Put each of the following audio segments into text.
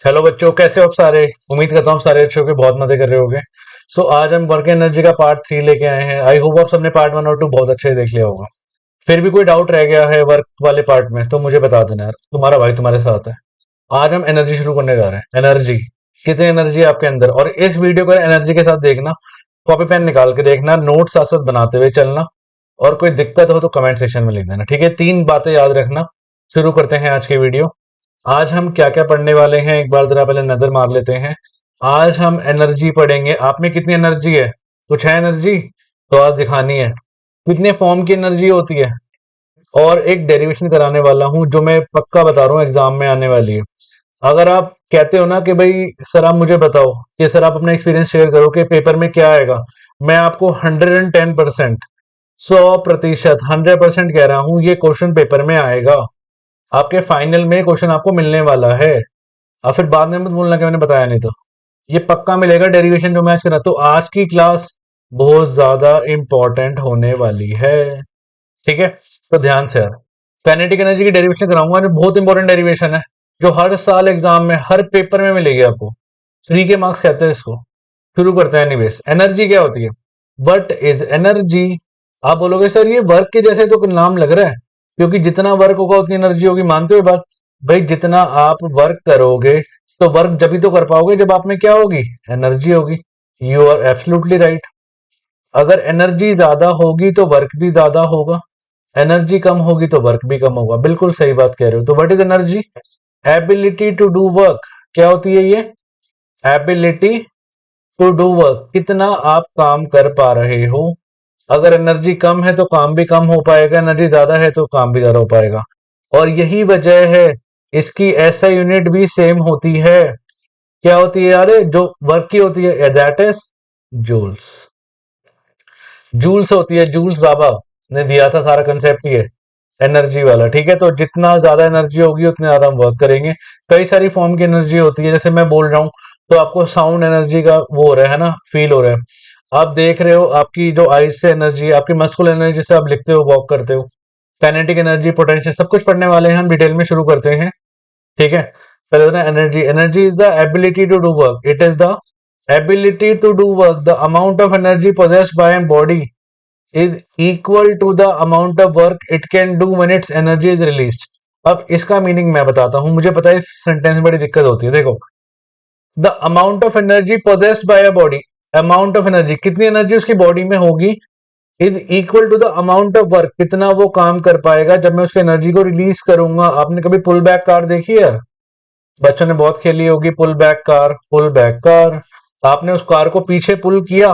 Hello बच्चों, कैसे हो आप सारे। उम्मीद करता हूँ आप सारे अच्छे होंगे, बहुत मजे कर रहे होंगे। सो आज हम वर्क एनर्जी का पार्ट 3 लेके आए हैं। आई होप आप सबने पार्ट 1 और 2 बहुत अच्छे से देख लिया होगा। फिर भी कोई डाउट रह गया है वर्क वाले पार्ट में तो मुझे बता देना यार, तुम्हारा भाई तुम्हारे साथ है। आज हम एनर्जी शुरू करने जा रहे हैं। एनर्जी, कितनी एनर्जी है आपके अंदर। और इस वीडियो को एनर्जी के साथ देखना, कॉपी पेन निकाल के देखना, नोट्स साथ साथ बनाते हुए चलना। और कोई दिक्कत हो तो कमेंट सेक्शन में लिख देना, ठीक है। 3 बातें याद रखना। शुरू करते हैं आज की वीडियो। आज हम क्या क्या पढ़ने वाले हैं, एक बार जरा पहले नजर मार लेते हैं। आज हम एनर्जी पढ़ेंगे। आप में कितनी एनर्जी है, कुछ है एनर्जी तो आज दिखानी है। कितने फॉर्म की एनर्जी होती है, और एक डेरिवेशन कराने वाला हूं जो मैं पक्का बता रहा हूँ एग्जाम में आने वाली है। अगर आप कहते हो ना कि भाई सर आप मुझे बताओ, कि सर आप अपना एक्सपीरियंस शेयर करो कि पेपर में क्या आएगा, मैं आपको 110%, 100%, 100% कह रहा हूं ये क्वेश्चन पेपर में आएगा। आपके फाइनल में क्वेश्चन आपको मिलने वाला है। अब फिर बाद में मत बोलना कि मैंने बताया नहीं। तो ये पक्का मिलेगा डेरिवेशन जो मैं आज कर रहा। तो आज की क्लास बहुत ज्यादा इंपॉर्टेंट होने वाली है, ठीक है। तो ध्यान से यार, काइनेटिक एनर्जी की डेरिवेशन कराऊंगा जो बहुत इंपॉर्टेंट डेरिवेशन है, जो हर साल एग्जाम में हर पेपर में मिलेगी आपको। 3 के मार्क्स कहते हैं इसको। शुरू करते हैं। एनीवेज, एनर्जी क्या होती है, बट इज एनर्जी। आप बोलोगे सर ये वर्क के जैसे तो नाम लग रहा है, क्योंकि जितना वर्क होगा उतनी एनर्जी होगी। मानते हो ये बात। भाई जितना आप वर्क करोगे तो वर्क जब ही तो कर पाओगे जब आप में क्या होगी, एनर्जी होगी। You are absolutely right. अगर एनर्जी ज्यादा होगी तो वर्क भी ज्यादा होगा, एनर्जी कम होगी तो वर्क भी कम होगा। बिल्कुल सही बात कह रहे हो। तो what is energy, ability to do work. क्या होती है ये, एबिलिटी टू डू वर्क, कितना आप काम कर पा रहे हो। अगर एनर्जी कम है तो काम भी कम हो पाएगा, एनर्जी ज्यादा है तो काम भी ज्यादा हो पाएगा। और यही वजह है इसकी ऐसा यूनिट भी सेम होती है। क्या होती है यार, जो वर्क की होती है, दैट इज जूल्स। जूल्स होती है, जूल्स बाबा ने दिया था सारा कंसेप्ट ये एनर्जी वाला, ठीक है। तो जितना ज्यादा एनर्जी होगी उतने ज्यादा हम वर्क करेंगे। कई सारी फॉर्म की एनर्जी होती है, जैसे मैं बोल रहा हूँ तो आपको साउंड एनर्जी का वो हो रहा है ना, फील हो रहा है। आप देख रहे हो आपकी जो आईज से एनर्जी, आपकी मस्कुलर एनर्जी से आप लिखते हो, वॉक करते हो। काइनेटिक एनर्जी, पोटेंशियल, सब कुछ पढ़ने वाले हैं हम। डिटेल में शुरू करते हैं, ठीक है। पहले ना energy, energy is the ability to do work. It is the ability to do work, the amount of energy possessed by a body is equal to the amount of work it can do when its energy is released। अब इसका meaning मैं बताता हूं। मुझे पता है इस sentence में बड़ी दिक्कत होती है। देखो, the amount of energy possessed by a body, amount of energy, कितनी एनर्जी उसकी बॉडी में होगी, is equal to the amount of work, कितना वो काम कर पाएगा जब मैं उसकी एनर्जी को रिलीज करूंगा। आपने कभी पुल बैक कार देखी है, बच्चों ने बहुत खेली होगी pull back car. Pull back car, आपने उस कार को पीछे पुल किया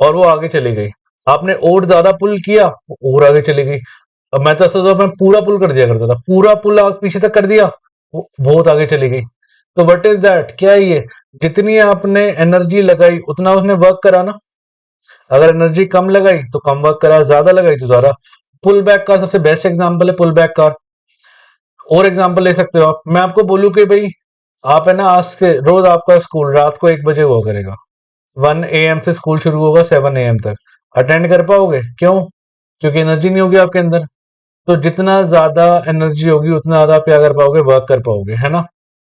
और वो आगे चली गई। आपने और ज्यादा पुल किया, वो और आगे चली गई। अब मैं तो ऐसा, तो मैं पूरा पुल कर दिया करता था, पूरा पुल आगे पीछे तक कर दिया, वो बहुत आगे चली गई। तो व्हाट इज दैट, क्या है ये, जितनी आपने एनर्जी लगाई उतना उसने वर्क करा ना। अगर एनर्जी कम लगाई तो कम वर्क करा, ज्यादा लगाई तो ज्यादा। पुल बैक का सबसे बेस्ट एग्जांपल है पुल बैक कार। और एग्जांपल ले सकते हो आप। मैं आपको बोलूं कि भाई आप है ना, आज से रोज आपका स्कूल रात को 1 बजे हुआ करेगा। 1 AM से स्कूल शुरू होगा 7 AM तक। अटेंड कर पाओगे, क्यों, क्योंकि एनर्जी नहीं होगी आपके अंदर। तो जितना ज्यादा एनर्जी होगी उतना ज्यादा आप क्या कर पाओगे, वर्क कर पाओगे, है ना।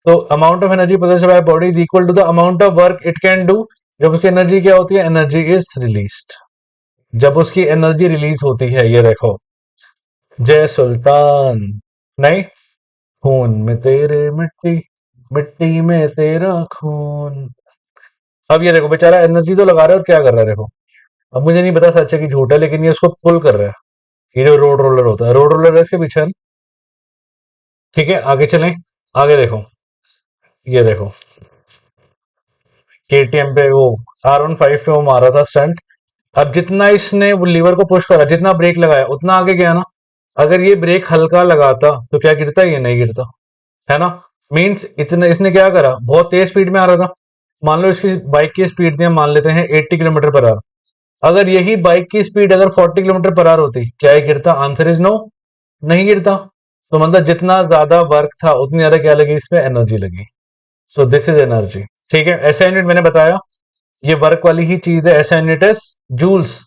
तो amount of energy possessed by body is equal to the amount of work it can do. जब उसकी एनर्जी क्या होती है, एनर्जी इज रिलीज्ड, जब उसकी एनर्जी रिलीज होती है। ये देखो, जय सुल्तान, नहीं, खून में तेरे मिट्टी, मिट्टी में तेरा खून। अब ये देखो, बेचारा एनर्जी तो लगा रहा है और क्या कर रहा है, देखो। अब मुझे नहीं पता सच है कि झूठ है, लेकिन ये उसको पुल कर रहा है। ये जो रोड रोलर होता है, रोड रोलर है इसके पीछे, ठीक है। आगे चलें, आगे देखो, ये देखो, KTM पे वो R15 पे वो मारा था स्टंट। अब जितना इसने लीवर को पुश करा, जितना ब्रेक लगाया उतना आगे गया ना। अगर ये ब्रेक हल्का लगाता तो क्या गिरता, ये नहीं गिरता, है ना। मीन्स इतने इसने क्या करा, बहुत तेज स्पीड में आ रहा था। मान लो इसकी बाइक की स्पीड थी, हम मान लेते हैं 80 km/h। अगर यही बाइक की स्पीड अगर 40 km/h होती, क्या ये गिरता, आंसर इज नो, नहीं गिरता। तो मतलब जितना ज्यादा वर्क था उतनी ज्यादा क्या लगी, इसमें एनर्जी लगी। सो दिस इज एनर्जी, ठीक है। ऐसा यूनिट मैंने बताया, ये वर्क वाली ही चीज है। ऐसा यूनिट है जूल्स।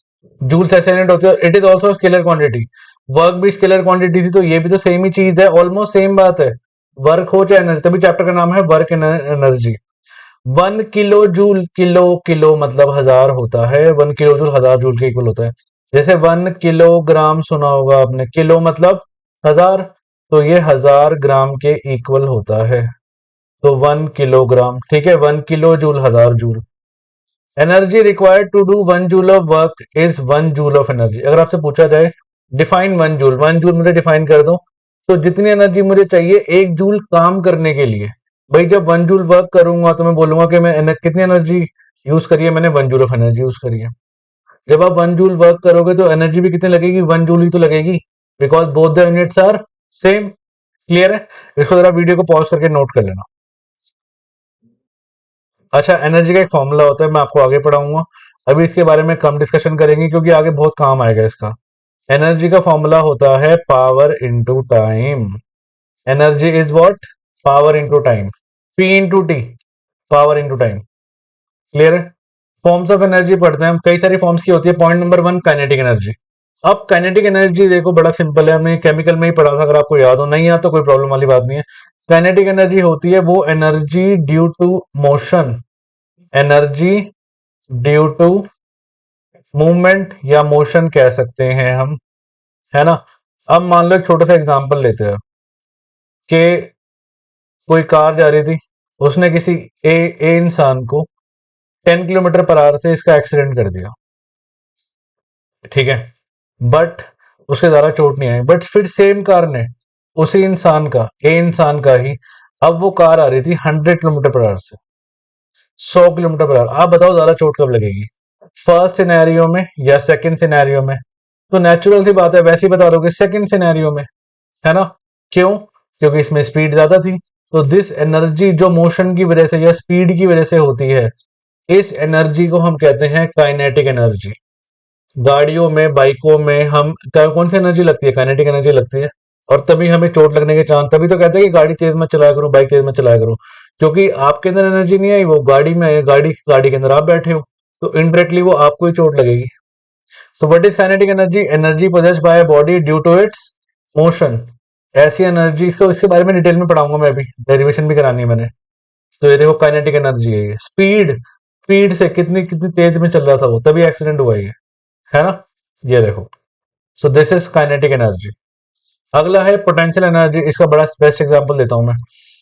जूल्स ऐसा यूनिट होती है। It is also scalar quantity. Work भी स्केलर क्वांटिटी थी, तो ये भी तो सेम ही चीज है, ऑलमोस्ट सेम बात है। वर्क हो चाहे एनर्जी, तभी चैप्टर का नाम है work energy. 1 kilo joule, kilo kilo मतलब हजार होता है, 1 किलो जूल 1000 जूल के इक्वल होता है। जैसे 1 किलोग्राम सुना होगा आपने, किलो मतलब 1000, तो ये 1000 ग्राम के इक्वल होता है। तो 1 किलोग्राम, ठीक है, 1 kilo joule 1000 joule. Energy required to do 1 joule of work is 1 joule of energy. अगर आपसे पूछा जाए डिफाइन 1 जूल, 1 जूल मुझे डिफाइन कर दो, तो जितनी एनर्जी मुझे चाहिए 1 जूल काम करने के लिए। भाई जब 1 जूल वर्क करूंगा तो मैं बोलूंगा कि मैं कितनी एनर्जी यूज करी है, मैंने 1 जूल ऑफ एनर्जी यूज करी है। जब आप 1 जूल वर्क करोगे तो एनर्जी भी कितनी लगेगी, 1 जूल ही तो लगेगी, because both the units are same. Clear है? इसको जरा वीडियो को पॉज करके नोट कर लेना। अच्छा, एनर्जी का एक फॉर्मूला होता है, मैं आपको आगे पढ़ाऊंगा। अभी इसके बारे में कम डिस्कशन करेंगे क्योंकि आगे बहुत काम आएगा इसका। एनर्जी का फॉर्मूला होता है power into time. Energy is what? Power into time. P into T, power into time. Clear है? फॉर्म्स ऑफ एनर्जी पढ़ते हैं हम, कई सारी फॉर्म्स की होती है। Point number 1, kinetic energy. अब काइनेटिक एनर्जी देखो बड़ा सिंपल है, हमने केमिकल में ही पढ़ा था, अगर आपको याद हो, नहीं याद तो कोई प्रॉब्लम वाली बात नहीं है। काइनेटिक एनर्जी होती है वो energy due to motion, energy due to movement या मोशन कह सकते हैं हम, है ना। अब मान लो एक छोटा सा एग्जांपल लेते हैं कि कोई कार जा रही थी, उसने किसी ए इंसान को 10 किलोमीटर पर आवर से इसका एक्सीडेंट कर दिया, ठीक है, बट उसके ज्यादा चोट नहीं आई। बट फिर सेम कार ने उसी इंसान का, ए इंसान का ही, अब वो कार आ रही थी 100 किलोमीटर पर आवर से, 100 किलोमीटर पर आवर। आप बताओ ज्यादा चोट कब लगेगी, फर्स्ट सिनेरियो में या सेकंड सिनेरियो में? तो नेचुरल सी बात है, वैसे ही बता दोगे सेकंड सिनेरियो में, है ना। क्यों? क्योंकि इसमें स्पीड ज्यादा थी। तो दिस एनर्जी जो मोशन की वजह से या स्पीड की वजह से होती है, इस एनर्जी को हम कहते हैं काइनेटिक एनर्जी। गाड़ियों में, बाइकों में हम कौन सी एनर्जी लगती है? काइनेटिक एनर्जी लगती है। और तभी हमें चोट लगने के चांस, तभी तो कहते हैं कि गाड़ी तेज मत चलाया करो, बाइक तेज मत चलाया करो, क्योंकि आपके अंदर एनर्जी नहीं आई, वो गाड़ी में है, गाड़ी गाड़ी के अंदर आप बैठे हो, तो इनडायरेक्टली वो आपको ही चोट लगेगी। So what is kinetic energy? Energy possessed by body due to its motion. ऐसी एनर्जी, इसको इसके बारे में डिटेल में पढ़ाऊंगा मैं, अभी डेरिवेशन भी करानी है मैंने। तो ये देखो काइनेटिक एनर्जी है ये। स्पीड, स्पीड से कितनी कितनी तेज में चल रहा था वो, तभी एक्सीडेंट हुआ ये, है ना। ये देखो, so this is kinetic energy. अगला है पोटेंशियल एनर्जी। इसका बड़ा बेस्ट एग्जांपल देता हूं मैं।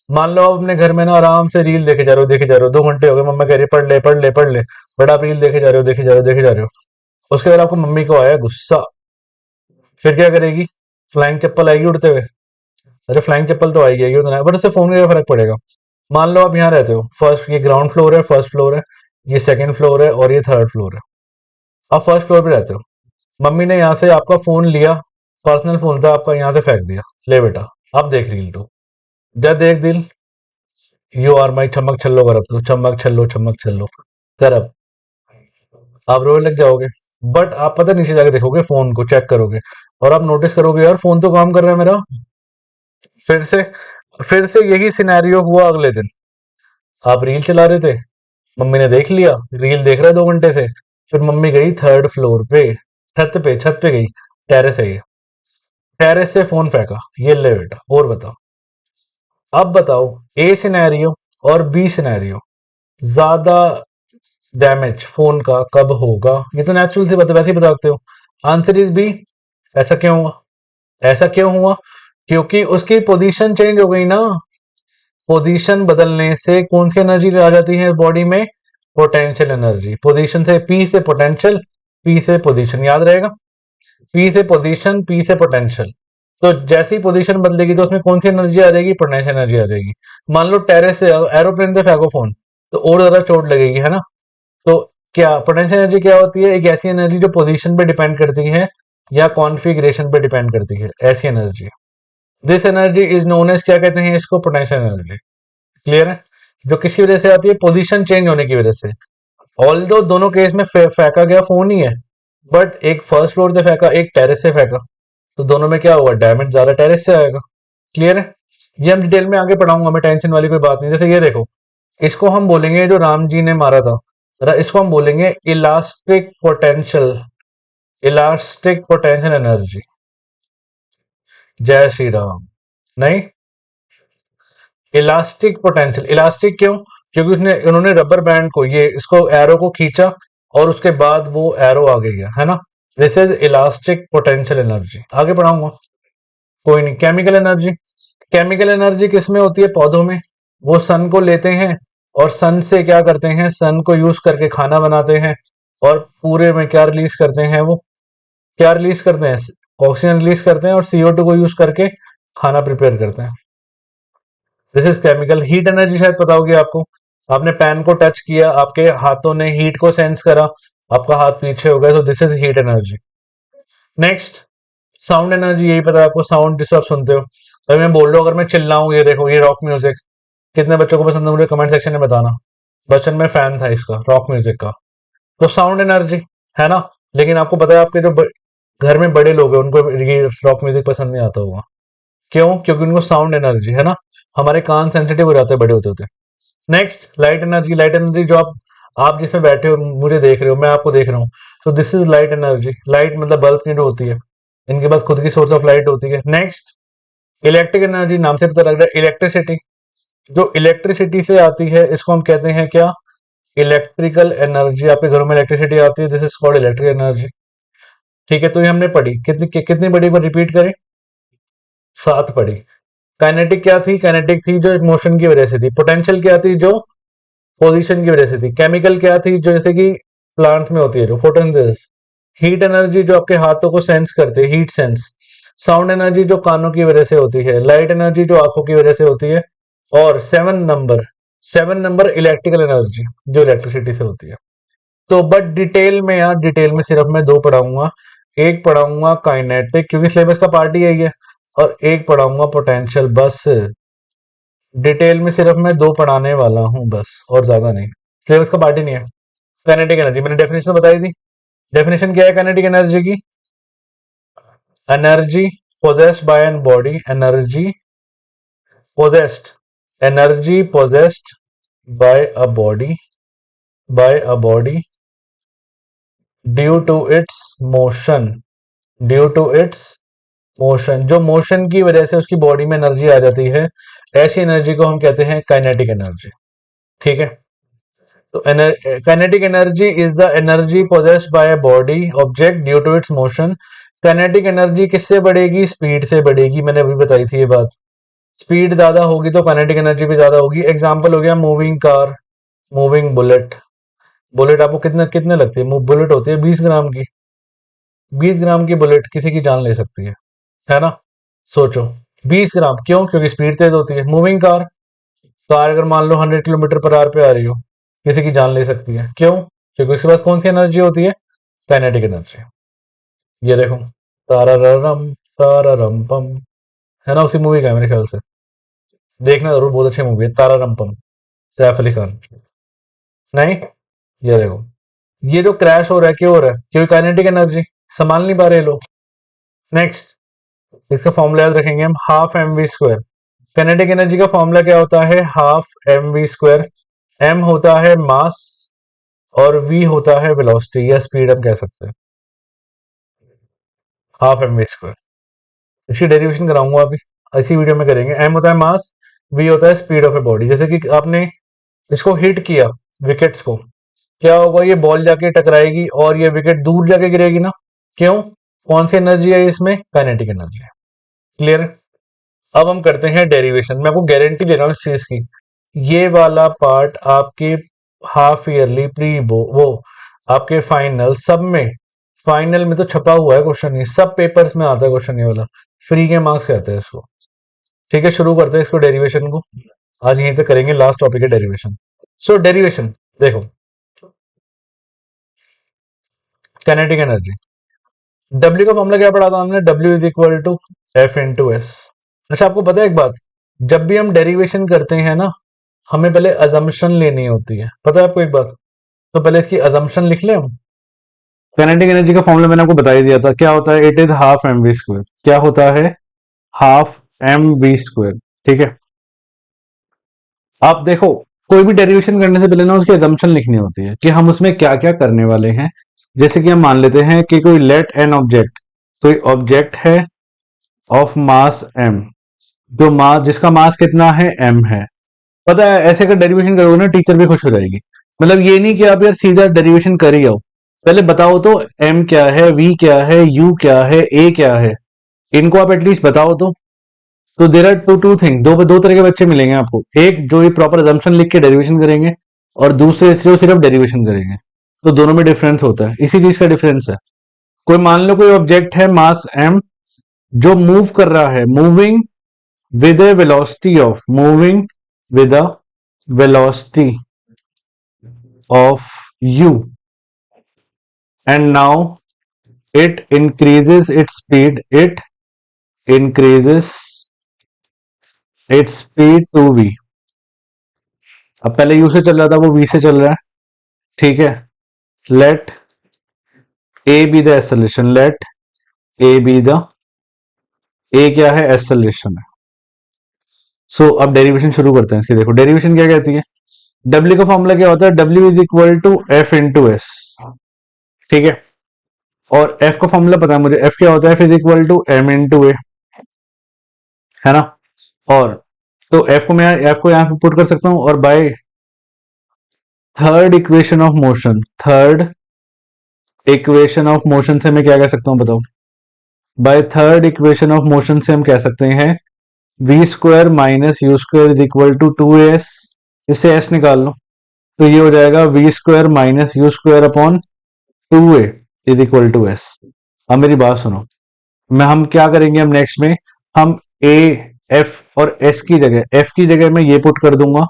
मान लो आप अपने घर में ना आराम से रील देखे जा रहे हो, देखे जा रहे हो, 2 घंटे हो गए, मम्मा कह रही है पढ़ ले पढ़ ले पढ़ ले, बट आप रील देखे जा रहे हो, देखे जा रहे हो, देखे जा रहे हो। उसके बाद आपको मम्मी को आया गुस्सा, फिर क्या करेगी? फ्लाइंग चप्पल आएगी उड़ते हुए। अरे फ्लाइंग चप्पल तो आएगी, आएगी तो नहीं, बट उससे फोन का क्या फर्क पड़ेगा? मान लो आप यहाँ रहते हो, फर्स्ट, ये ग्राउंड फ्लोर है, फर्स्ट फ्लोर है, ये सेकंड फ्लोर है और ये थर्ड फ्लोर है। आप फर्स्ट फ्लोर पे रहते हो, मम्मी ने यहाँ से आपका फोन लिया, पर्सनल फोन था आपका, यहाँ से फेंक दिया, ले बेटा अब देख रील तो। जा देख दिल, यू आर माई छमक छल्लो कर, अब तो छमक छल्लो छमक छल्लो कर, अब आप रोने लग जाओगे। बट आप पता नीचे जाके देखोगे, फोन को चेक करोगे, और आप नोटिस करोगे यार फोन तो काम कर रहा है मेरा। फिर से, फिर से यही सिनेरियो हुआ अगले दिन, आप रील चला रहे थे, मम्मी ने देख लिया, रील देख रहा है 2 घंटे से, फिर मम्मी गई थर्ड फ्लोर पे, छत पे गई, टेरेस है ये, टेरेस से फोन फेंका, ये ले बेटा, और बताओ। अब बताओ, ए सिनेरियो और बी सिनेरियो, ज्यादा डैमेज फोन का कब होगा? ये तो नेचुरल सी बात है, वैसे ही बता सकते हो। Answer is B. ऐसा क्यों हुआ? ऐसा क्यों हुआ? क्योंकि उसकी पोजीशन चेंज हो गई ना। पोजीशन बदलने से कौन सी एनर्जी आ जाती है बॉडी में? Potential energy. पोजीशन से पी से पोटेंशियल, पी से पोजीशन, याद रहेगा, पी से पोजीशन, पी से पोटेंशियल। तो जैसी पोजीशन बदलेगी तो उसमें कौन सी एनर्जी आ जाएगी? पोटेंशियल एनर्जी आ जाएगी। मान लो टेरेस से एरोप्लेन से फेंको फोन, तो और ज्यादा चोट लगेगी, है ना। तो क्या पोटेंशियल एनर्जी क्या होती है? एक ऐसी एनर्जी जो पोजीशन पे डिपेंड करती है या कॉन्फ़िगरेशन पे डिपेंड करती है, ऐसी energy. This energy is known as, क्या कहते हैं इसको? Potential energy. क्लियर है? जो किसी वजह से आती है, पोजीशन चेंज होने की वजह से। ऑल्दो दोनों केस में फेंका गया फोन ही है, बट एक फर्स्ट फ्लोर से फेंका, एक टेरेस से फेंका, तो दोनों में क्या हुआ? डैमेज ज्यादा टेरेस से आएगा। क्लियर है? ये हम डिटेल में आगे पढ़ाऊंगा मैं, टेंशन वाली कोई बात नहीं। जैसे ये देखो, इसको हम बोलेंगे, जो राम जी ने मारा था, इसको हम बोलेंगे elastic potential, elastic potential energy. जय श्री राम। नहीं, इलास्टिक पोटेंशियल, इलास्टिक क्यों? क्योंकि उसने उन्होंने रबर बैंड को, ये इसको एरो को खींचा और उसके बाद वो एरो आगे गया, है ना। This is elastic potential energy. आगे बढ़ाऊंगा, कोई नहीं। केमिकल एनर्जी, केमिकल एनर्जी किस में होती है? पौधों में। वो सन को लेते हैं और सन से क्या करते हैं? सन को यूज करके खाना बनाते हैं और पूरे में क्या रिलीज करते हैं? वो क्या रिलीज करते हैं? ऑक्सीजन रिलीज करते हैं और CO2 को यूज करके खाना प्रिपेयर करते हैं। This is chemical. Heat energy शायद पता होगी आपको। आपने पैन को टच किया, आपके हाथों ने हीट को सेंस करा, आपका हाथ पीछे हो गया, तो this is heat energy. Next, sound energy, यही पता है आपको, साउंड जिसे आप सुनते हो। अगर मैं बोल रहा हूँ, अगर मैं चिल्लाऊं, ये देखो, ये रॉक म्यूजिक, कितने बच्चों को पसंद है मुझे कमेंट सेक्शन में बताना। बचपन में फैन था इसका, रॉक म्यूजिक का। तो साउंड एनर्जी है ना। लेकिन आपको पता है, आपके जो घर में बड़े लोग हैं उनको ये रॉक म्यूजिक पसंद नहीं आता होगा। क्यों? क्योंकि उनको साउंड एनर्जी है ना, हमारे कान सेंसिटिव हो जाते हैं बड़े होते होते। Next, light energy. Light energy जो आप जिसमें बैठे हो, मुझे देख रहे हो, मैं आपको देख रहा हूँ, तो this is light energy. Light मतलब बल्ब की जो होती है, इनके पास खुद की सोर्स ऑफ लाइट होती है। नेक्स्ट, इलेक्ट्रिक एनर्जी, नाम से पता लग रहा है, इलेक्ट्रिसिटी। जो इलेक्ट्रिसिटी से आती है इसको हम कहते हैं क्या? Electrical energy. आपके घरों में इलेक्ट्रिसिटी आती है, this is called electric energy. ठीक है, तो ये हमने पढ़ी, कितनी पढ़ी, पर रिपीट करें, 7 पढ़ी। काइनेटिक क्या थी? काइनेटिक थी जो एक मोशन की वजह से थी। पोटेंशियल क्या थी? जो पोजीशन की वजह से थी। केमिकल क्या थी? जो जैसे कि प्लांट्स में होती है, जो फोटोसिंथेसिस। हीट एनर्जी जो आपके हाथों को सेंस करते हैं, हीट सेंस। साउंड एनर्जी जो कानों की वजह से होती है। लाइट एनर्जी जो आंखों की वजह से होती है। और 7 नंबर इलेक्ट्रिकल एनर्जी जो इलेक्ट्रिसिटी से होती है। तो बट डिटेल में, यार डिटेल में सिर्फ मैं 2 पढ़ाऊंगा। एक पढ़ाऊंगा काइनेटिक, क्योंकि सिलेबस का पार्ट ही यही है, और एक पढ़ाऊंगा पोटेंशियल। बस डिटेल में सिर्फ मैं 2 पढ़ाने वाला हूं बस, और ज्यादा नहीं। सिलेबस का पार्ट ही नहीं है। काइनेटिक एनर्जी मैंने डेफिनेशन बताई थी। डेफिनेशन क्या है काइनेटिक एनर्जी की? Energy possessed by an body, possessed energy possessed by a body by a body due to its motion, due to its motion. जो मोशन की वजह से उसकी बॉडी में एनर्जी आ जाती है, ऐसी एनर्जी को हम कहते हैं काइनेटिक एनर्जी। ठीक है, तो kinetic energy is the energy possessed by a body object due to its motion. Kinetic energy किससे बढ़ेगी? स्पीड से बढ़ेगी। मैंने अभी बताई थी ये बात। स्पीड ज्यादा होगी तो काइनेटिक एनर्जी भी ज्यादा होगी। एग्जांपल हो गया moving car, moving bullet. Bullet आपको कितने कितने लगती है? बुलेट होती है 20 ग्राम की। 20 ग्राम की बुलेट किसी की जान ले सकती है ना। सोचो, 20 ग्राम, क्यों? क्योंकि स्पीड तेज होती है। मूविंग कार, कार अगर मान लो 100 किलोमीटर पर आवर पे आ रही हो, किसी की जान ले सकती है। क्यों? क्योंकि उसके पास कौन सी एनर्जी होती है? Kinetic energy. ये देखो, तारारम तारारम पम, है ना, उसी मूवी का है मेरे ख्याल से। देखना जरूर, बहुत अच्छी मूवी है तारारम पम, सैफ अली खान। नहीं, ये देखो, ये जो क्रैश हो रहा है क्यों हो रहा है? क्योंकि काइनेटिक एनर्जी संभाल नहीं पा रहे लोग। नेक्स्ट, इसका फॉर्मूला याद रखेंगे हम, half M V square. Kinetic energy का फॉर्मूला क्या होता है? Half M V square. M होता है मास और वी होता है वेलोसिटी या स्पीड, हम कह सकते हैं। हाफ एम वी स्क्वायर, इसकी डेरिवेशन कराऊंगा अभी, इसी वीडियो में करेंगे। एम होता है मास, वी होता है स्पीड ऑफ ए बॉडी। जैसे कि आपने इसको हिट किया, विकेट्स को, क्या होगा? ये बॉल जाके टकराएगी और ये विकेट दूर जाके गिरेगी ना। क्यों? कौन सी एनर्जी है इसमें? काइनेटिक एनर्जी है। क्लियर? अब हम करते हैं डेरिवेशन। मैं आपको गारंटी दे रहा हूँ इस चीज की, ये वाला पार्ट आपके हाफ ईयरली, प्री वो आपके फाइनल, सब में, फाइनल में तो छपा हुआ है क्वेश्चन, ये सब पेपर्स में आता है क्वेश्चन, ये वाला फ्री के मार्क्स कहते हैं इसको। ठीक है, शुरू करते हैं इसको, डेरिवेशन को। आज यहीं तक करेंगे, लास्ट टॉपिक है डेरिवेशन। सो डेरिवेशन देखो, काइनेटिक एनर्जी, डब्ल्यू का फॉर्मूला क्या पढ़ा था हमने? W is equal to F into S. अच्छा, आपको पता है एक बात, जब भी हम डेरिवेशन करते हैं ना, हमें पहले अजम्पशन लेनी होती है। पता है आपको एक बात? तो पहले इसकी अजम्पशन लिख लें हम। काइनेटिक एनर्जी का फॉर्मूला मैंने आपको बता ही दिया था, क्या होता है? It is half M V square. क्या होता है? Half M V square. ठीक है, आप देखो, कोई भी डेरिवेशन करने से पहले ना उसकी अजम्पशन लिखनी होती है कि हम उसमें क्या क्या करने वाले हैं। जैसे कि हम मान लेते हैं कि कोई लेट एन ऑब्जेक्ट, कोई ऑब्जेक्ट है ऑफ मास एम, जो मास, जिसका मास कितना है, m है। पता है ऐसे अगर डेरिवेशन करोगे ना टीचर भी खुश हो जाएगी। मतलब ये नहीं कि आप यार सीधा डेरिवेशन कर ही आओ, पहले बताओ तो m क्या है, v क्या है, u क्या है, a क्या है, इनको आप एटलीस्ट बताओ तो देर आर टू थिंग, दो तरह के बच्चे मिलेंगे आपको। एक जो ये प्रॉपर अजम्पशन लिख के डेरिवेशन करेंगे, और दूसरे जो सिर्फ डेरिवेशन करेंगे। तो दोनों में डिफरेंस होता है, इसी चीज का डिफरेंस है। कोई मान लो कोई ऑब्जेक्ट है मास m, जो मूव कर रहा है, moving with A velocity of, moving with a velocity of u, and now it increases its speed, it increases its speed to v। अब पहले u से चल रहा था, वो v से चल रहा है, ठीक है। let a be the acceleration, let a be the, a क्या है, acceleration है। सो अब डेरिवेशन शुरू करते हैं इसकी। देखो डेरिवेशन क्या कहती है, w का फॉर्मूला क्या होता है, w is equal to F into S, ठीक है। और f का फॉर्मूला पता है मुझे, f क्या होता है, f is equal to m into a, है ना। और तो f को मैं, f को यहां पे पुट कर सकता हूं, और by third equation of motion, third equation of motion से मैं क्या कह सकता हूं बताओ। By third equation of motion से हम कह सकते हैं V square minus U square is equal to two S. इससे एस निकाल लो, तो ये हो जाएगा V square minus U square upon two A is equal to S. अब मेरी बात सुनो, मैं हम क्या करेंगे, हम नेक्स्ट में हम ए, एफ और एस की जगह, एफ की जगह मैं ये पुट कर दूंगा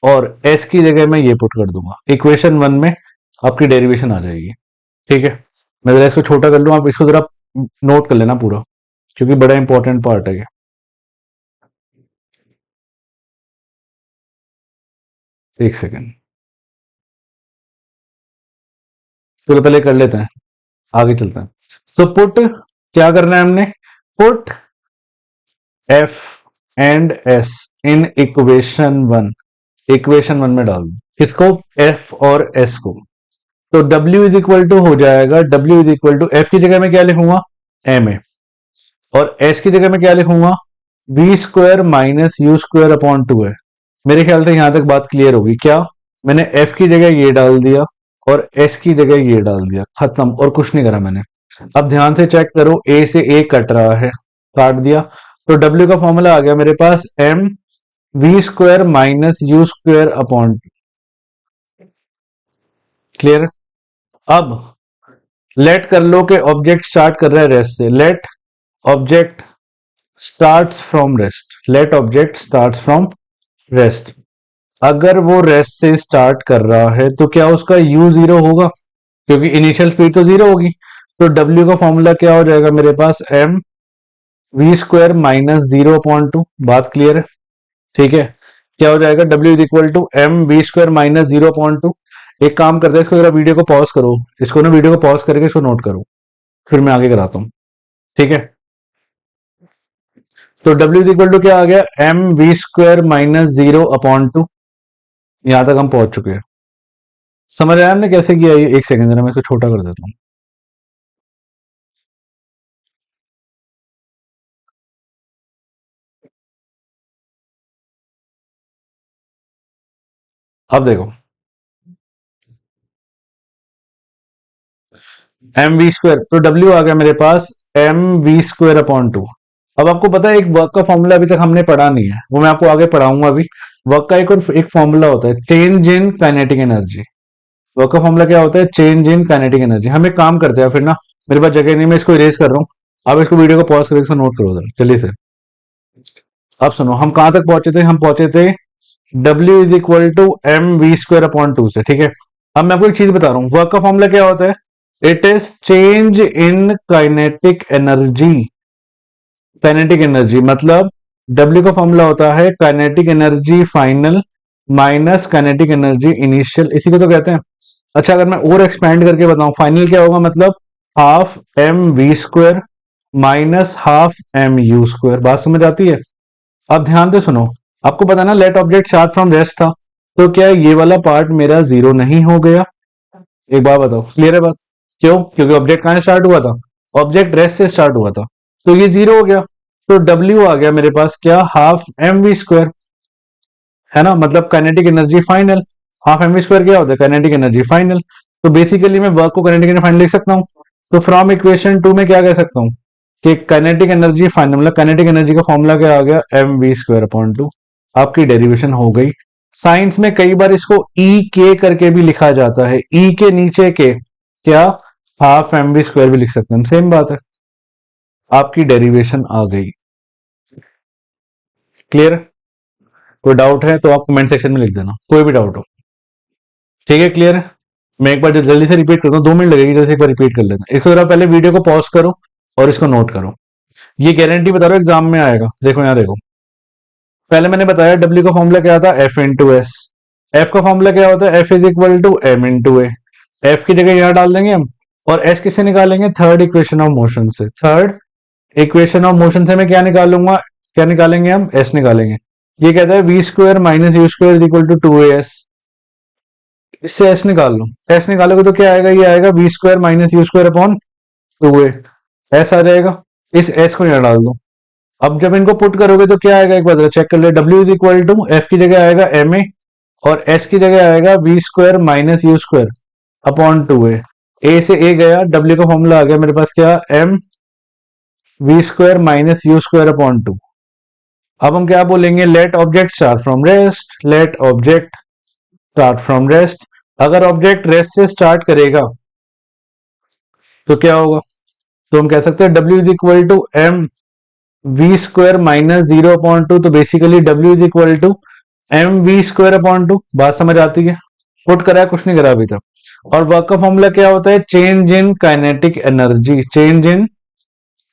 और एस की जगह मैं ये पुट कर दूंगा। इक्वेशन वन में आपकी डेरिवेशन आ जाएगी, ठीक है। मैं जरा इसको छोटा कर लूं, आप इसको जरा नोट कर लेना पूरा, क्योंकि बड़ा इंपॉर्टेंट पार्ट है ये। एक सेकेंड, चलो पहले कर लेते हैं, आगे चलते हैं। तो पुट क्या करना है हमने, put F and S in equation one, equation one में डाल दो किसको, एफ और एस को। तो W इज इक्वल टू हो जाएगा, W is equal to F की जगह में क्या लिखूंगा, एम ए, और एस की जगह में क्या लिखूंगा, V square minus U square upon two है। मेरे ख्याल से यहां तक बात क्लियर होगी क्या। मैंने एफ की जगह ये डाल दिया और एस की जगह ये डाल दिया, खत्म, और कुछ नहीं करा मैंने। अब ध्यान से चेक करो, ए से ए कट रहा है, काट दिया, तो डब्ल्यू का फॉर्मूला आ गया मेरे पास, M V square minus U square upon two. Clear. अब लेट कर लो कि ऑब्जेक्ट स्टार्ट कर रहा है रेस्ट से, let object starts from rest, let object starts from rest. अगर वो रेस्ट से स्टार्ट कर रहा है तो क्या उसका u जीरो होगा, क्योंकि इनिशियल स्पीड तो जीरो होगी। तो w का फॉर्मूला क्या हो जाएगा मेरे पास, m V square minus zero upon two. बात क्लियर है, ठीक है। क्या हो जाएगा, w is equal to M V square minus zero upon two. एक काम करते हैं, इसको जरा वीडियो को पॉज करो, इसको ना वीडियो को पॉज करके इसको नोट करो, फिर मैं आगे कराता हूँ, ठीक है। तो w इज इक्वल टू क्या आ गया, M V square minus zero upon two. यहां तक हम पहुंच चुके हैं। समझ आया हमने कैसे किया ये, एक सेकंड जरा मैं इसको छोटा कर देता हूँ। अब देखो, एम वी स्क्वायर, तो डब्ल्यू आ गया मेरे पास M V square upon two. अब आपको पता है एक वर्क का फॉर्मूला अभी तक हमने पढ़ा नहीं है, वो मैं आपको आगे पढ़ाऊंगा। अभी वर्क का एक और एक फॉर्मूला होता है, change in kinetic energy. Work का फॉर्मूला क्या होता है, चेंज इन काइनेटिक एनर्जी। हम एक काम करते हैं फिर ना, मेरे पास जगह नहीं, मैं इसको इरेज कर रहा हूँ, आप इसको वीडियो को पॉज करके इसको नोट करो जरा, चलिए सर। अब सुनो, हम कहां तक पहुंचे थे, हम पहुंचे थे W is equal to M V square upon two से, ठीक है। अब मैं आपको एक चीज बता रहा हूँ, वर्क का फॉर्मूला क्या होता है, it is change in kinetic energy. Kinetic energy मतलब W का फॉर्मूला होता है kinetic energy final minus kinetic energy initial, इसी को तो कहते हैं। अच्छा अगर मैं और एक्सपेंड करके बताऊं, फाइनल क्या होगा, मतलब half M V square minus half M U square. बात समझ आती है। अब ध्यान से सुनो, आपको पता ना let object start from rest था, तो क्या ये वाला पार्ट मेरा जीरो नहीं हो गया, एक बात बताओ, क्लियर है बात। क्यों, क्योंकि ऑब्जेक्ट कहां स्टार्ट हुआ था, ऑब्जेक्ट रेस्ट से स्टार्ट हुआ था, तो ये जीरो हो गया। तो W आ गया मेरे पास क्या, हाफ एम वी स्क्वायर, है ना, मतलब kinetic energy final. Half M V square क्या होता है, काइनेटिक एनर्जी फाइनल। तो बेसिकली मैं वर्क को काइनेटिक एनर्जी फाइनल लिख सकता हूँ। तो फ्रॉम इक्वेशन 2 में क्या कह सकता हूँ कि काइनेटिक एनर्जी फाइनल, मतलब काइनेटिक एनर्जी का फॉर्मूला क्या आ गया, एम वी स्क्वायर अपॉन 2। आपकी डेरिवेशन हो गई। साइंस में कई बार इसको ई के करके भी लिखा जाता है, ई के नीचे के क्या, हाफ एम वी स्क्वायर भी लिख सकते हैं, सेम बात है। आपकी डेरिवेशन आ गई। क्लियर? कोई डाउट है तो आप कमेंट सेक्शन में लिख देना, कोई भी डाउट हो। ठीक है, क्लियर है? मैं एक बार जल्दी से रिपीट करता हूँ, 2 मिनट लगेगी, जैसे एक बार रिपीट कर लेना। इसको जरा पहले वीडियो को पॉज करो और इसको नोट करो। ये गारंटी बता रहा हूँ एग्जाम में आएगा। देखो यहाँ देखो, पहले मैंने बताया डब्ल्यू का फॉर्मूला क्या था, एफ इंटू एस। एफ का फॉर्मूला क्या होता है, F is equal to M into A. F की जगह यहाँ डाल देंगे हम, और एस किससे निकालेंगे, थर्ड इक्वेशन ऑफ मोशन से। थर्ड इक्वेशन ऑफ मोशन से मैं क्या निकालूंगा, क्या निकालेंगे हम, एस निकालेंगे। ये कहता है V square minus U square is equal to 2as। इससे एस निकाल लो, एस निकालोगे तो क्या आएगा, ये आएगा V square minus U square upon 2a। S आ जाएगा, इस एस को यहाँ डाल दो। अब जब इनको पुट करोगे तो क्या आएगा, एक बार चेक कर ले, W is equal to F की जगह आएगा एम ए, और एस की जगह आएगा V square minus U square upon 2a। से ए गया, डब्ल्यू का फॉर्मूला आ गया मेरे पास क्या, M V square minus U square upon 2। अब हम क्या बोलेंगे, let object start from rest, let object start from rest. अगर ऑब्जेक्ट रेस्ट से स्टार्ट करेगा तो क्या होगा, तो हम कह सकते हैं W is equal to M V square minus 0 upon 2। तो basically W is equal to M V square upon 2। बात समझ आती है? पुट करा है, कुछ नहीं करा अभी तक। और वर्क का फॉर्मूला क्या होता है, change in kinetic energy, change in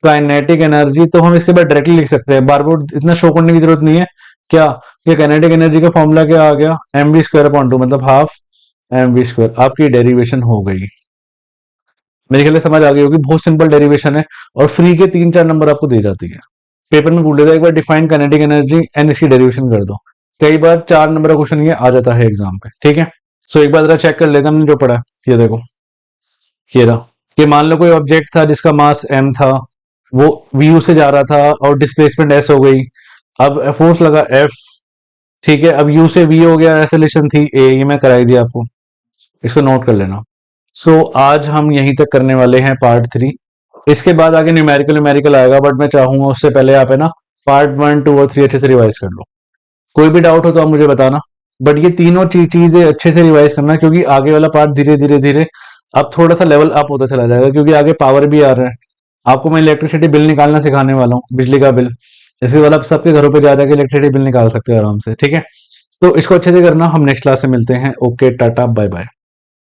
kinetic energy. तो हम इसके बाद डायरेक्टली लिख सकते हैं, बार बार इतना शो करने की जरूरत नहीं है। क्या, ये काइनेटिक एनर्जी का फॉर्मूला क्या आ गया, एम वी स्क्वायर अपॉन 2, मतलब हाफ एम वी स्क्वायर। आपकी डेरिवेशन हो गई। मेरे ख्याल से समझ आ गई होगी, बहुत सिंपल डेरिवेशन है, और फ्री के 3-4 नंबर आपको दी जाती है। पेपर में पूछ लेता है एक बार डिफाइन काइनेटिक एनर्जी एंड इसकी डेरिवेशन कर दो। कई बार 4 नंबर का क्वेश्चन ये आ जाता है एग्जाम पे। ठीक है, सो एक बार जरा चेक कर लेते हैं हमने जो पढ़ा है। ये देखो, ये रहा, कि मान लो कोई ऑब्जेक्ट था जिसका मास m था, वो वी से जा रहा था और डिस्प्लेसमेंट s हो गई। अब फोर्स लगा F, ठीक है, अब u से v हो गया, एक्सेलरेशन थी a, ये मैं कराई दी आपको, इसको नोट कर लेना। सो आज हम यहीं तक करने वाले हैं पार्ट 3। इसके बाद आगे न्यूमेरिकल न्यूमेरिकल आएगा, बट मैं चाहूंगा उससे पहले आप है ना पार्ट 1, 2 और 3 अच्छे से रिवाइज कर लो। कोई भी डाउट हो तो आप मुझे बताना, बट ये तीनों चीजें अच्छे से रिवाइज करना, क्योंकि आगे वाला पार्ट धीरे धीरे धीरे अब थोड़ा सा लेवल अप होता चला जाएगा, क्योंकि आगे पावर भी आ रहा है। आपको मैं इलेक्ट्रिसिटी बिल निकालना सिखाने वाला हूँ, बिजली का बिल। इसके बाद आप सबके घरों पे जा जाके इलेक्ट्रिसिटी बिल निकाल सकते हो आराम से। ठीक है, तो इसको अच्छे से करना। हम नेक्स्ट क्लास से मिलते हैं। Okay, tata, bye bye.